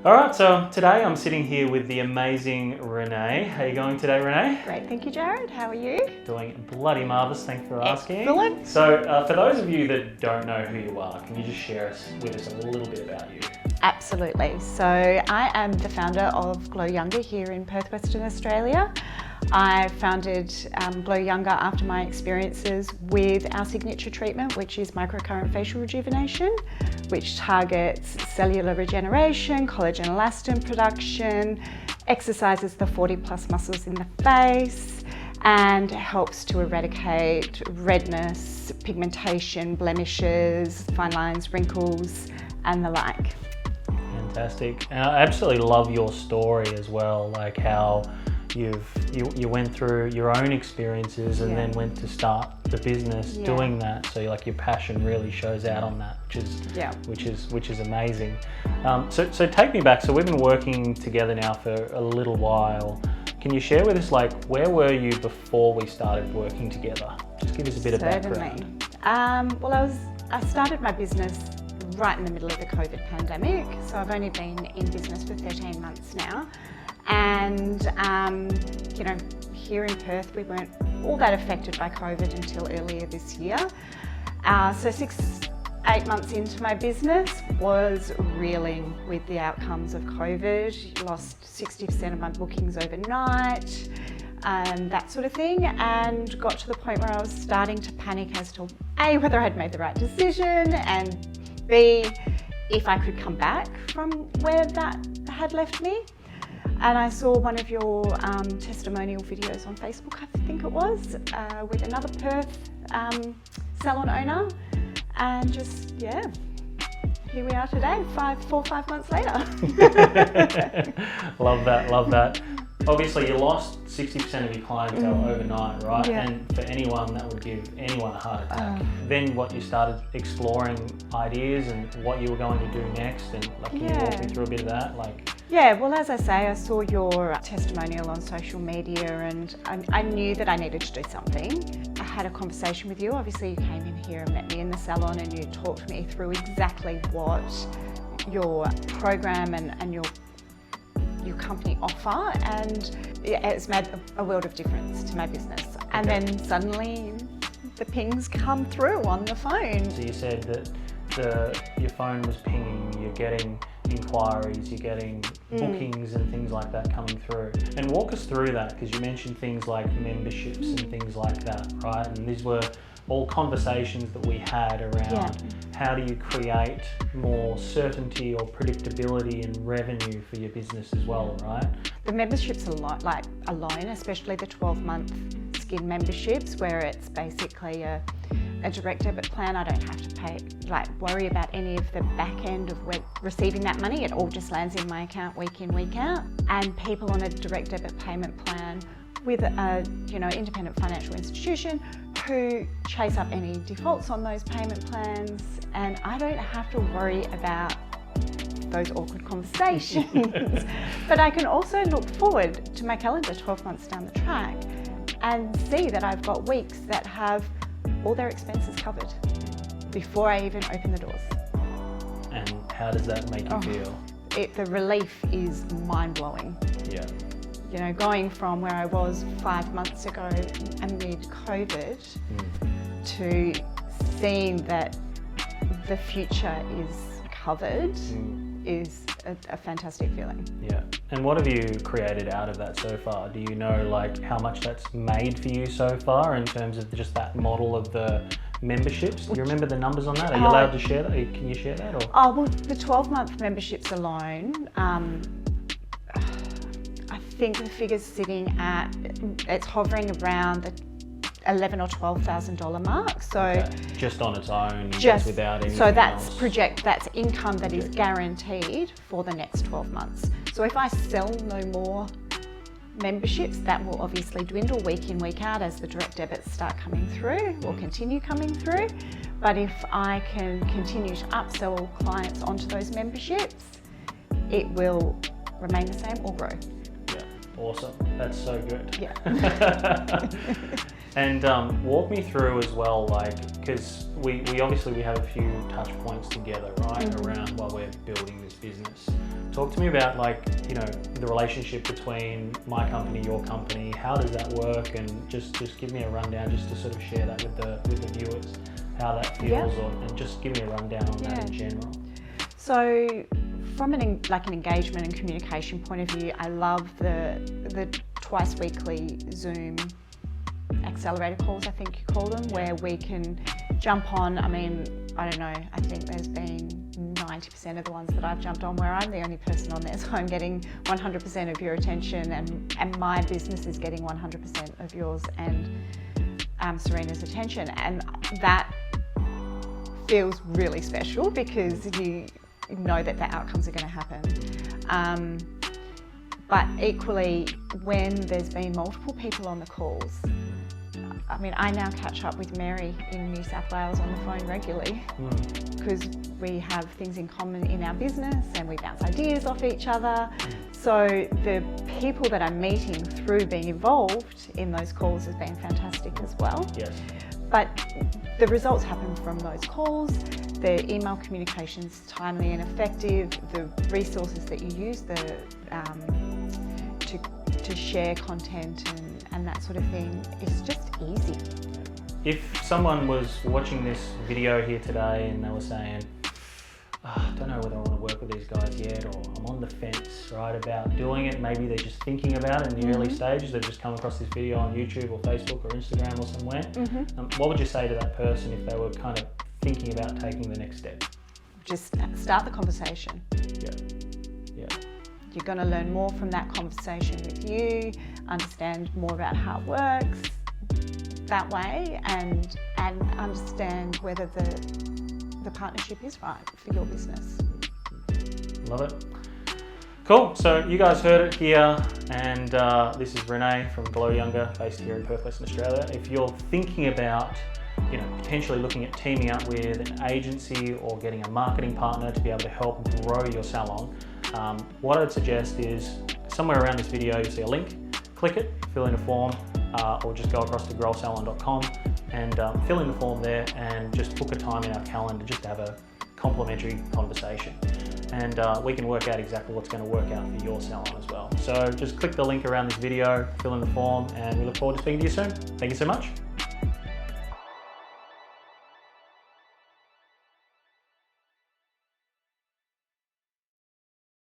All right, so today I'm sitting here with the amazing Renae. How are you going today, Renae? Great, thank you, Jarrod. How are you? Doing bloody marvellous, thanks for asking. Excellent. So for those of you that don't know who you are, can you just share with us a little bit about you? Absolutely. So I am the founder of GloYounger here in Perth, Western Australia. I founded GloYounger after my experiences with our signature treatment, which is microcurrent facial rejuvenation, which targets cellular regeneration, collagen elastin production, exercises the 40 plus muscles in the face, and helps to eradicate redness, pigmentation, blemishes, fine lines, wrinkles, and the like. Fantastic. And I absolutely love your story as well, like how you went through your own experiences and then went to start the business doing that. So like your passion really shows out on that, which is amazing. So take me back. So we've been working together now for a little while. Can you share with us, like, where were you before we started working together? Just give us a bit of background. Well, I started my business right in the middle of the COVID pandemic. So I've only been in business for 13 months now. And, here in Perth, we weren't all that affected by COVID until earlier this year. So 6-8 months into my business was reeling with the outcomes of COVID. Lost 60% of my bookings overnight, that sort of thing, and got to the point where I was starting to panic as to A, whether I'd made the right decision, and B, if I could come back from where that had left me. And I saw one of your testimonial videos on Facebook, I think it was, with another Perth salon owner, and just, here we are today, 4 or 5 months later. Love that. Obviously, you lost 60% of your clientele overnight, right? Yeah. And for anyone, that would give anyone a heart attack. Then you started exploring ideas and what you were going to do next, and can you walk me through a bit of that? Yeah, well, as I say, I saw your testimonial on social media, and I knew that I needed to do something. I had a conversation with you. Obviously, you came in here and met me in the salon, and you talked me through exactly what your program and your company offer, and it's made a world of difference to my business. And then suddenly the pings come through on the phone. So you said that your phone was pinging, you're getting inquiries, you're getting bookings and things like that coming through. And walk us through that, because you mentioned things like memberships and things like that, right? And these were all conversations that we had around how do you create more certainty or predictability and revenue for your business as well, right? The memberships alone, especially the 12-month skin memberships, where it's basically a direct debit plan. I don't have to worry about any of the back end of receiving that money. It all just lands in my account week in, week out. And people on a direct debit payment plan with a independent financial institution who chase up any defaults on those payment plans, and I don't have to worry about those awkward conversations. But I can also look forward to my calendar 12 months down the track and see that I've got weeks that have all their expenses covered before I even open the doors. And how does that make you feel? The relief is mind-blowing. Yeah. Going from where I was 5 months ago amid COVID to seeing that the future is covered is a fantastic feeling. Yeah. And what have you created out of that so far? Do you know how much that's made for you so far in terms of just that model of the memberships? Do you remember the numbers on that? Are you allowed to share that? Can you share that? Well, the 12-month memberships alone, I think the figure's sitting at, it's hovering around the $11,000 or $12,000 mark. So just on its own, just without anything that's else. That's income that is guaranteed for the next 12 months. So if I sell no more memberships, that will obviously dwindle week in, week out as the direct debits start coming through or continue coming through. But if I can continue to upsell clients onto those memberships, it will remain the same or grow. Awesome. That's so good. Yeah. And walk me through as well, like, because we obviously have a few touch points together, right, around while we're building this business. Talk to me about, like, you know, the relationship between my company, your company. How does that work? And just give me a rundown, just to sort of share that with the viewers, how that feels, and just give me a rundown on that in general. So, from an engagement and communication point of view, I love the twice weekly Zoom accelerator calls, I think you call them, where we can jump on. I mean, I don't know, I think there's been 90% of the ones that I've jumped on where I'm the only person on there, so I'm getting 100% of your attention, and my business is getting 100% of yours and Serena's attention, and that feels really special because you know that the outcomes are going to happen. But equally, when there's been multiple people on the calls, I mean, I now catch up with Mary in New South Wales on the phone regularly because we have things in common in our business and we bounce ideas off each other. So the people that I'm meeting through being involved in those calls has been fantastic as well. Yes. But the results happen from those calls. The email communication's timely and effective. The resources that you use to share content and that sort of thing, it's just easy. If someone was watching this video here today and they were saying, I don't know whether I want to work with these guys yet, or I'm on the fence, right, about doing it, maybe they're just thinking about it in the early stages, they've just come across this video on YouTube or Facebook or Instagram or somewhere, what would you say to that person if they were kind of thinking about taking the next step? Just start the conversation. Yeah. You're going to learn more from that conversation with you, understand more about how it works that way, and understand whether the partnership is right for your business. Love it. Cool, so you guys heard it here, and this is Renae from GloYounger, based here in Perth, Western Australia. If you're thinking about, you know, potentially looking at teaming up with an agency or getting a marketing partner to be able to help grow your salon, what I'd suggest is somewhere around this video you'll see a link, click it, fill in a form, or just go across to growsalon.com and fill in the form there and just book a time in our calendar just to have a complimentary conversation. And we can work out exactly what's going to work out for your salon as well. So just click the link around this video, fill in the form, and we look forward to speaking to you soon. Thank you so much.